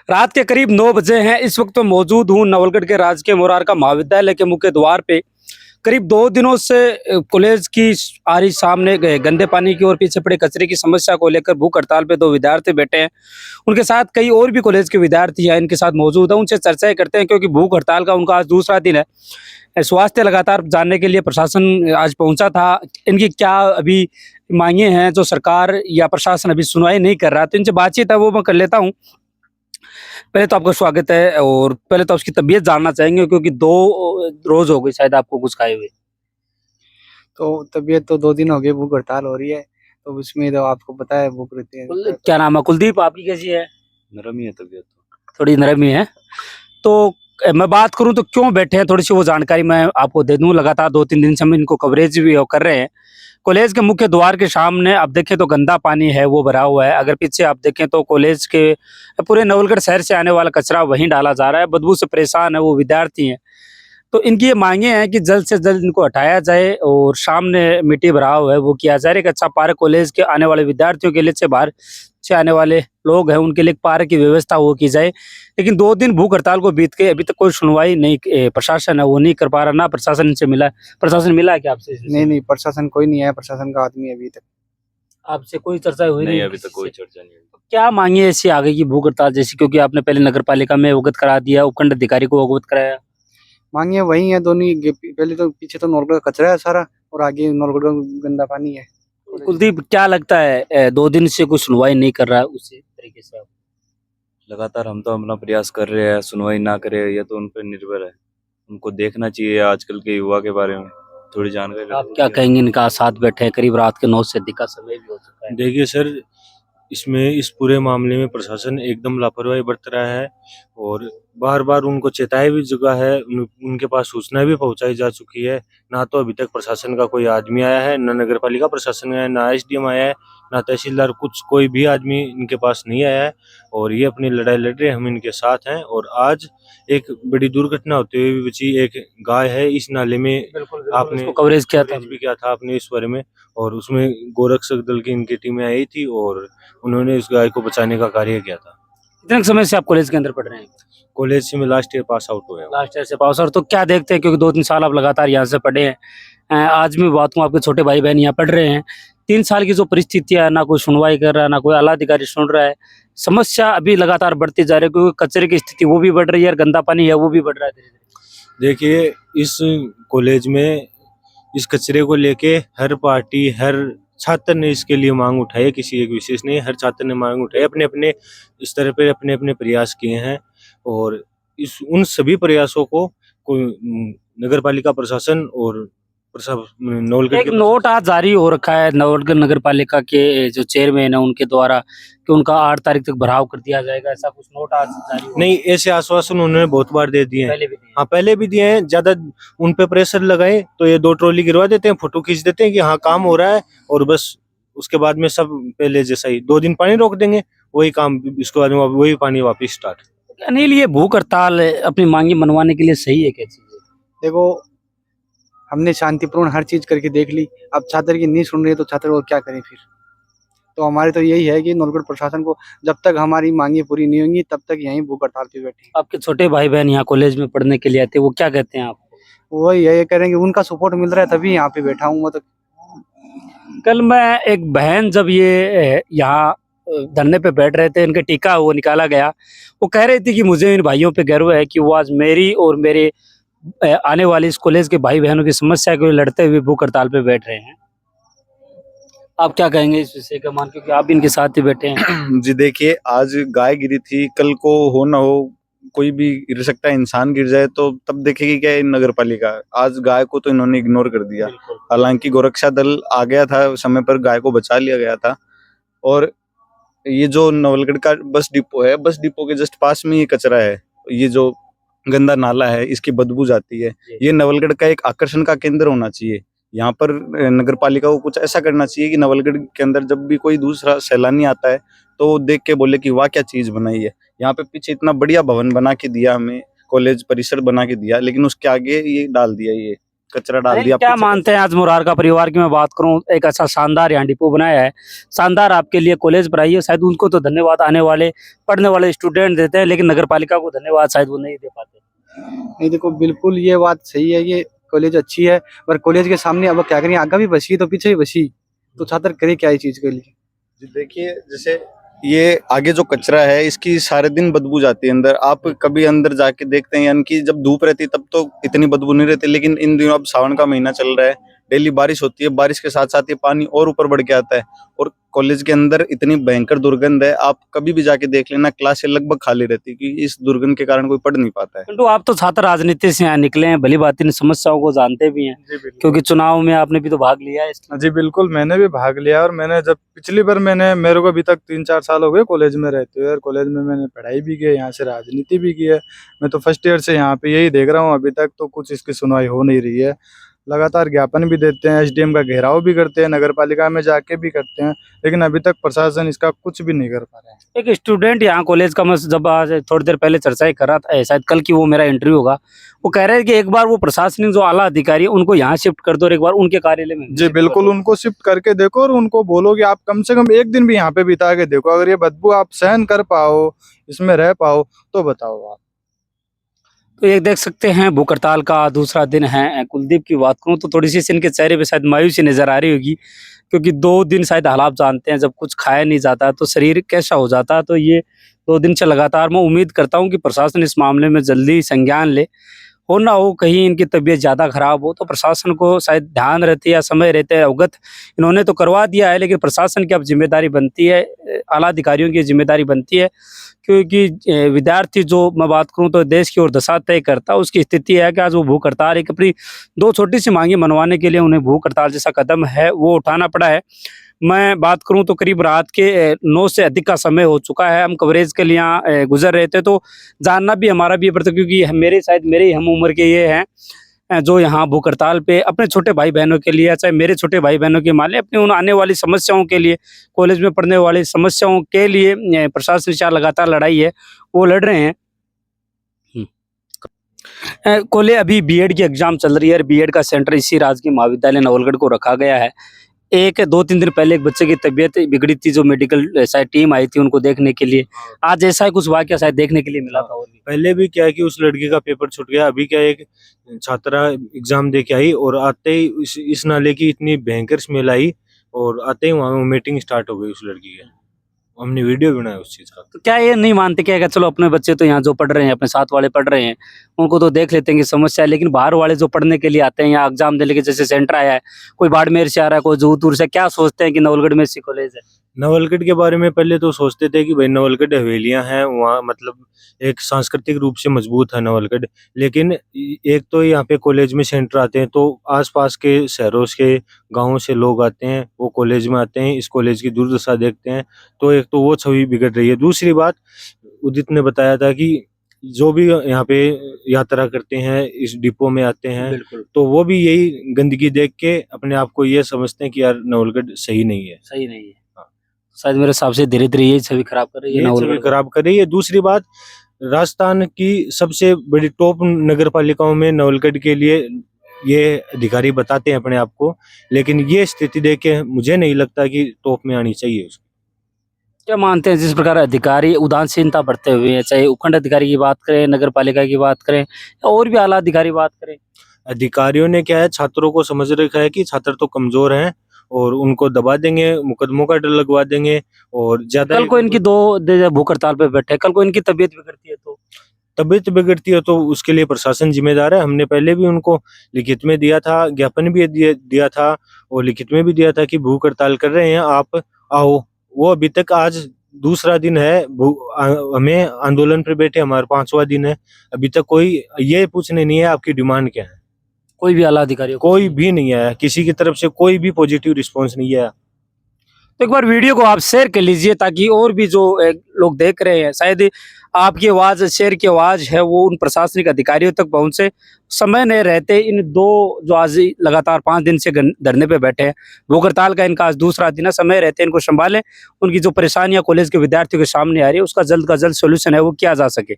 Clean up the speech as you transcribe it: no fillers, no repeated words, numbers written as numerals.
रात के करीब 9 बजे हैं। इस वक्त तो मौजूद हूँ नवलगढ़ के राजकीय मोरारका महाविद्यालय के मुख्य द्वार पे। करीब 2 दिनों से कॉलेज की आ रही सामने गंदे पानी की और पीछे पड़े कचरे की समस्या को लेकर भूख हड़ताल पे 2 विद्यार्थी बैठे हैं। उनके साथ कई और भी कॉलेज के विद्यार्थी हैं, इनके साथ मौजूद हैं। उनसे चर्चाएं करते हैं क्योंकि भूख हड़ताल का उनका आज दूसरा दिन है। स्वास्थ्य लगातार जानने के लिए प्रशासन आज पहुंचा था। इनकी क्या अभी मांगे हैं जो सरकार या प्रशासन अभी सुनवाई नहीं कर रहा, तो इनसे बातचीत है वो मैं कर लेता हूँ। पहले तो आपका स्वागत है और पहले तो आपकी तबीयत जानना चाहेंगे क्योंकि 2 रोज हो गए शायद आपको कुछ खाए हुए। तो तबीयत तो 2 दिन हो गए, भूख हड़ताल हो रही है। तो उसमें तो आपको पता है भूख रहती है। क्या नाम है? कुलदीप, आपकी कैसी है? नरम ही है तबीयत तो। थोड़ी नरम ही है। तो मैं बात करूं तो क्यों बैठे हैं, थोड़ी सी वो जानकारी मैं आपको दे दूं। लगातार 2-3 दिन से हम इनको कवरेज भी कर रहे हैं। कॉलेज के मुख्य द्वार के सामने आप देखें तो गंदा पानी है, वो भरा हुआ है। अगर पीछे आप देखें तो कॉलेज के पूरे नवलगढ़ शहर से आने वाला कचरा वहीं डाला जा रहा है। बदबू से परेशान है वो विद्यार्थी हैं। तो इनकी ये मांगे हैं कि जल्द से जल्द इनको हटाया जाए और सामने मिट्टी भराव है वो किया जाए। एक अच्छा पार्क कॉलेज के आने वाले विद्यार्थियों के लिए से बाहर से आने वाले लोग हैं उनके लिए एक पार्क की व्यवस्था वो की जाए। लेकिन 2 दिन भूख हड़ताल को बीत के अभी तक कोई सुनवाई नहीं, प्रशासन है वो नहीं कर पा रहा। ना प्रशासन इनसे मिला। प्रशासन मिला है क्या आपसे इस विषय में? नहीं, प्रशासन कोई नहीं है, प्रशासन का आदमी अभी तक। आपसे कोई चर्चा हुई नहीं, नहीं अभी तक कोई किसी से? चर्चा नहीं हुई। क्या मांगे ऐसी आगे की भूख हड़ताल जैसी, क्योंकि आपने पहले नगर पालिका में अवगत करा दिया, उपखंड अधिकारी को अवगत कराया। मांगे वही है दोनों पहले तो पीछे तो नौलगढ़ का कचरा है सारा और आगे नौलगढ़ का गंदा पानी है। कुलदीप, क्या लगता है 2 दिन से कोई सुनवाई नहीं कर रहा है उसी तरीके से आप? लगातार हम तो अपना प्रयास कर रहे हैं, सुनवाई ना करे ये तो उन पर निर्भर है। उनको देखना चाहिए आजकल के युवा के बारे में थोड़ी जानकारी। आप क्या कहेंगे? इनका साथ बैठे हैं, करीब रात के 9 से अधिक का समय भी हो चुका है। देखिए सर, इसमें इस पूरे मामले में प्रशासन एकदम लापरवाही बरत रहा है और बार बार उनको चेताया भी चुका है, उनके पास सूचना भी पहुंचाई जा चुकी है। ना तो अभी तक प्रशासन का कोई आदमी आया है, ना नगर पालिका प्रशासन आया है, ना एसडीएम आया है, ना तहसीलदार, कुछ कोई भी आदमी इनके पास नहीं आया है। और ये अपनी लड़ाई लड़ रहे हैं, हम इनके साथ हैं। और आज एक बड़ी दुर्घटना होते हुए भी बची, एक गाय है इस नाले में। आपने इसको कवरेज किया था। भी किया था आपने इस बारे में, और उसमें गोरक्षक दल की इनकी टीमें आई थी और उन्होंने इस गाय को बचाने का कार्य किया था। कितने समय से आप कॉलेज के अंदर पढ़ रहे हैं? कॉलेज से मैं लास्ट ईयर पास आउट हुआ हूं। लास्ट ईयर से पास आउट। तो क्या देखते हैं, क्योंकि 2-3 साल आप लगातार यहाँ से पढ़े हैं। आज भी बात हूँ, आपके छोटे भाई बहन यहाँ पढ़ रहे हैं। 3 साल की जो परिस्थितियाँ है, ना कोई सुनवाई कर रहा है, ना कोई आला अधिकारी सुन रहा है। समस्या अभी लगातार बढ़ती जा रही है क्योंकि कचरे की स्थिति वो भी बढ़ रही है और गंदा पानी है वो भी बढ़ रहा है धीरे-धीरे। देखिए, इस कॉलेज में इस कचरे को लेके हर पार्टी, हर छात्र ने इसके लिए मांग उठाई है, किसी एक विशेष नहीं, हर छात्र ने मांग उठाई, अपने अपने स्तर पे अपने अपने प्रयास किए हैं। और इस उन सभी प्रयासों को नगर पालिका प्रशासन और नवलगढ़ एक नोट आज जारी हो रखा है नवलगढ़ नगर पालिका के जो चेयरमैन है उनके द्वारा कि उनका 8 तारीख तक भराव कर दिया जाएगा, ऐसा कुछ नोट आज जारी हुआ। नहीं, ऐसे आश्वासन उन्होंने बहुत बार दे दिए हैं। पहले भी दिए। हाँ, पहले भी दिए हैं। ज्यादा उन पे प्रेशर लगाए तो ये 2 ट्रॉली गिरवा देते हैं, फोटो खींच देते हैं कि हाँ काम हो रहा है, और बस उसके बाद में सब पहले जैसा ही 2 दिन पानी रोक देंगे, वही काम इसके बाद में वही पानी वापस स्टार्ट। अनिल, ये भूख हड़ताल अपनी मांगे मनवाने के लिए सही है क्या चीज है? देखो, हमने शांतिपूर्ण हर चीज करके देख ली। अब छात्र की नहीं सुन रही है तो छात्र वो क्या करें फिर। तो हमारे तो यही है कि नौलगढ़ प्रशासन को जब तक हमारी मांगे पूरी नहीं होंगी तब तक यहीं भूख हड़ताल पे बैठे। आपके छोटे भाई बहन यहाँ कॉलेज में पढ़ने के लिए आते हैं, वो क्या कहते हैं आपको? वही है, ये करेंगे, उनका सपोर्ट मिल रहा है तभी यहाँ पे बैठा हूँ मैं तो। कल मैं एक बहन जब ये यहाँ धरने पे बैठ रहे थे, इनका टीका वो निकाला गया, वो कह रही थी कि मुझे इन भाइयों पे गर्व है कि वो आज मेरी और मेरे आने वाले इस कॉलेज के भाई बहनों की समस्या को लड़ते हुए भूख हड़ताल पे बैठ रहे हैं। आप क्या कहेंगे इस विषय का मान, क्योंकि आप भी इनके साथ ही बैठे हैं? जी देखिए, आज गाय गिरी थी, कल को हो ना हो कोई भी गिर सकता है, इंसान गिर जाए तो तब देखेगी क्या नगर पालिका। आज गाय को तो इन्होंने इग्नोर कर दिया। हालांकि गोरक्षा दल आ गया था समय पर, गाय को बचा लिया गया था। और ये जो नवलगढ़ का बस डिपो है, बस डिपो के जस्ट पास में ये कचरा है, ये जो गंदा नाला है, इसकी बदबू जाती है। ये नवलगढ़ का एक आकर्षण का केंद्र होना चाहिए। यहाँ पर नगर पालिका को कुछ ऐसा करना चाहिए कि नवलगढ़ के अंदर जब भी कोई दूसरा सैलानी आता है तो वो देख के बोले कि वाह क्या चीज बनाई है। यहाँ पे पीछे इतना बढ़िया भवन बना के दिया हमें, कॉलेज परिसर बना के दिया, लेकिन उसके आगे ये डाल दिया ये कचरा डाल नहीं, दिया। क्या पीछे- मानते हैं आज मुरार का परिवार की मैं बात करूं, एक अच्छा शानदार यहाँ डिपो बनाया है, शानदार आपके लिए कॉलेज बनाई है, शायद उनको तो धन्यवाद आने वाले पढ़ने वाले स्टूडेंट देते हैं, लेकिन नगर पालिका को धन्यवाद शायद वो नहीं दे पाते। नहीं देखो, बिल्कुल ये बात सही है, ये कॉलेज अच्छी है, पर कॉलेज के सामने अब क्या करें, आगे भी बसी तो पीछे भी बसी, तो छात्र करे क्या इस चीज के लिए। जी देखिए, जैसे ये आगे जो कचरा है इसकी सारे दिन बदबू जाती है अंदर। आप कभी अंदर जाके देखते हैं, यानी कि जब धूप रहती है तब तो इतनी बदबू नहीं रहती, लेकिन इन दिनों अब सावन का महीना चल रहा है, डेली बारिश होती है, बारिश के साथ साथ ये पानी और ऊपर बढ़ के आता है और कॉलेज के अंदर इतनी भयंकर दुर्गंध है। आप कभी भी जाके देख लेना, क्लासें लगभग खाली रहती है क्योंकि इस दुर्गंध के कारण कोई पढ़ नहीं पाता है। किंतु आप तो छात्र राजनीति से यहाँ निकले हैं, भली बात इन समस्याओं को जानते भी हैं, जी बिल्कुल। क्योंकि चुनाव में आपने भी तो भाग लिया है इसलिए। जी बिल्कुल, मैंने भी भाग लिया और मैंने जब पिछली बार मेरे को अभी तक 3-4 साल हो गए कॉलेज में रहते हुए, और कॉलेज में मैंने पढ़ाई भी की है, यहाँ से राजनीति भी की है। मैं तो फर्स्ट ईयर से यहाँ पे यही देख रहा हूँ, अभी तक तो कुछ इसकी सुनवाई हो नहीं रही है। लगातार ज्ञापन भी देते हैं, एसडीएम का घेराव भी करते हैं, नगर पालिका में जाके भी करते हैं, लेकिन अभी तक प्रशासन इसका कुछ भी नहीं कर पा रहा है। एक स्टूडेंट यहाँ कॉलेज का, मैं जब आज थोड़ी देर पहले चर्चा ही कर रहा था, शायद कल की वो मेरा इंटरव्यू होगा, वो कह रहे हैं कि एक बार वो प्रशासनिक जो आला अधिकारी है उनको यहाँ शिफ्ट कर दो और एक बार उनके कार्यालय में जी बिल्कुल, उनको शिफ्ट करके देखो और उनको बोलो कि आप कम से कम एक दिन भी यहाँ पे बिता के देखो, अगर ये बदबू आप सहन कर पाओ, इसमें रह पाओ तो बताओ आप। तो एक देख सकते हैं भूख हड़ताल का दूसरा दिन है। कुलदीप की बात करूं तो थोड़ी सी इनके चेहरे पे शायद मायूसी नजर आ रही होगी, क्योंकि 2 दिन शायद हालात जानते हैं, जब कुछ खाया नहीं जाता तो शरीर कैसा हो जाता है। तो ये 2 दिन से लगातार मैं उम्मीद करता हूं कि प्रशासन इस मामले में जल्दी संज्ञान ले, हो ना हो कहीं इनकी तबीयत ज़्यादा खराब हो तो प्रशासन को शायद ध्यान रहते या समय रहते अवगत इन्होंने तो करवा दिया है, लेकिन प्रशासन की अब जिम्मेदारी बनती है, आला अधिकारियों की जिम्मेदारी बनती है, क्योंकि विद्यार्थी जो मैं बात करूं तो देश की ओर दशा तय करता है, उसकी स्थिति है कि आज वो भूख हड़ताल, एक अपनी 2 छोटी सी मांगे मनवाने के लिए उन्हें भूख हड़ताल जैसा कदम है वो उठाना पड़ा है। मैं बात करूं तो करीब रात के 9 से अधिक का समय हो चुका है, हम कवरेज के लिए यहाँ गुजर रहे थे, तो जानना भी हमारा भी पड़ता, क्योंकि मेरे ही हम उम्र के ये हैं जो यहाँ भूख हड़ताल पे अपने छोटे भाई बहनों के लिए, चाहे मेरे छोटे भाई बहनों के मान लें, अपनी उन आने वाली समस्याओं के लिए, कॉलेज में पढ़ने वाली समस्याओं के लिए प्रशासन से लगातार लड़ाई है वो लड़ रहे हैं। कोले अभी बीएड की एग्जाम चल रही है और बीएड का सेंटर इसी राजकीय महाविद्यालय नवलगढ़ को रखा गया है। 2-3 दिन पहले एक बच्चे की तबीयत बिगड़ी थी, जो मेडिकल शायद टीम आई थी उनको देखने के लिए, आज ऐसा ही कुछ वाकया शायद देखने के लिए मिला था। और भी पहले भी क्या है कि उस लड़की का पेपर छूट गया, अभी क्या है एक छात्रा एग्जाम दे के आई और आते ही इस नाले की इतनी भयंकर स्मेल आई और आते ही वहाँ वोमिटिंग स्टार्ट हो गई उस लड़की के। हमने वीडियो भी बनाया उस चीज का। तो क्या ये नहीं मानते क्या कि चलो अपने बच्चे तो यहाँ जो पढ़ रहे हैं, अपने साथ वाले पढ़ रहे हैं, उनको तो देख लेते हैं कि समस्या है, लेकिन बाहर वाले जो पढ़ने के लिए आते हैं यहाँ एग्जाम देने के, जैसे सेंटर आया है, कोई बाड़मेर से आ रहा है, कोई जोधपुर से, क्या सोचते हैं कि नवलगढ़ में सी कॉलेज है? नवलगढ़ के बारे में पहले तो सोचते थे कि भाई नवलगढ़ हवेलियां हैं, वहाँ मतलब एक सांस्कृतिक रूप से मजबूत है नवलगढ़, लेकिन एक तो यहाँ पे कॉलेज में सेंटर आते हैं तो आसपास के शहरों के गांवों से लोग आते हैं, वो कॉलेज में आते हैं, इस कॉलेज की दुर्दशा देखते हैं, तो एक तो वो छवि बिगड़ रही है। दूसरी बात, उदित ने बताया था कि जो भी यहाँ पे यात्रा करते हैं, इस डिपो में आते हैं, बिल्कुल तो वो भी यही गंदगी देख के अपने आप को ये समझते हैं कि यार नवलगढ़ सही नहीं है। सही नहीं है। शायद मेरे हिसाब से धीरे धीरे यही छवि खराब कर रही है ये नवलगढ़ छवि को। खराब कर रही है। दूसरी बात, राजस्थान की सबसे बड़ी टॉप नगर पालिकाओं में नवलगढ़ के लिए ये अधिकारी बताते हैं अपने आप को, लेकिन ये स्थिति देख के मुझे नहीं लगता कि टॉप में आनी चाहिए उसको। क्या मानते हैं जिस प्रकार अधिकारी उदासीनता बरते हुए हैं, चाहे उपखंड अधिकारी की बात करें, नगर पालिका की बात करें या और भी आला अधिकारी बात करें? अधिकारियों ने क्या है, छात्रों को समझ रखा है कि छात्र तो कमजोर हैं और उनको दबा देंगे, मुकदमों का डर लगवा देंगे और ज्यादा कल को इनकी 2 दिन भूख हड़ताल पे बैठे, कल को इनकी तबीयत बिगड़ती है तो तबीयत बिगड़ती है तो उसके लिए प्रशासन जिम्मेदार है। हमने पहले भी उनको लिखित में दिया था, ज्ञापन भी दिया था और लिखित में भी दिया था कि भूख हड़ताल कर रहे हैं, आप आओ। वो अभी तक, आज दूसरा दिन है हमें आंदोलन पर बैठे, हमारा 5वां दिन है, अभी तक कोई ये पूछने नहीं है आपकी डिमांड क्या है। कोई भी आला अधिकारी को कोई भी नहीं आया, किसी की तरफ से कोई भी पॉजिटिव रिस्पांस नहीं आया। तो एक बार वीडियो को आप शेयर कर लीजिए ताकि और भी जो लोग देख रहे हैं, शायद आपकी आवाज़, शेयर की आवाज़ है वो उन प्रशासनिक अधिकारियों तक पहुंचे। समय नहीं रहते इन 2 जो आज लगातार 5 दिन से धरने पे बैठे हैं, भूख हड़ताल का इनका आज दूसरा दिन है, समय रहते इनको संभालें, उनकी जो परेशानियां कॉलेज के विद्यार्थियों के सामने आ रही है उसका जल्द का जल्द सोल्यूशन है वो किया जा सके।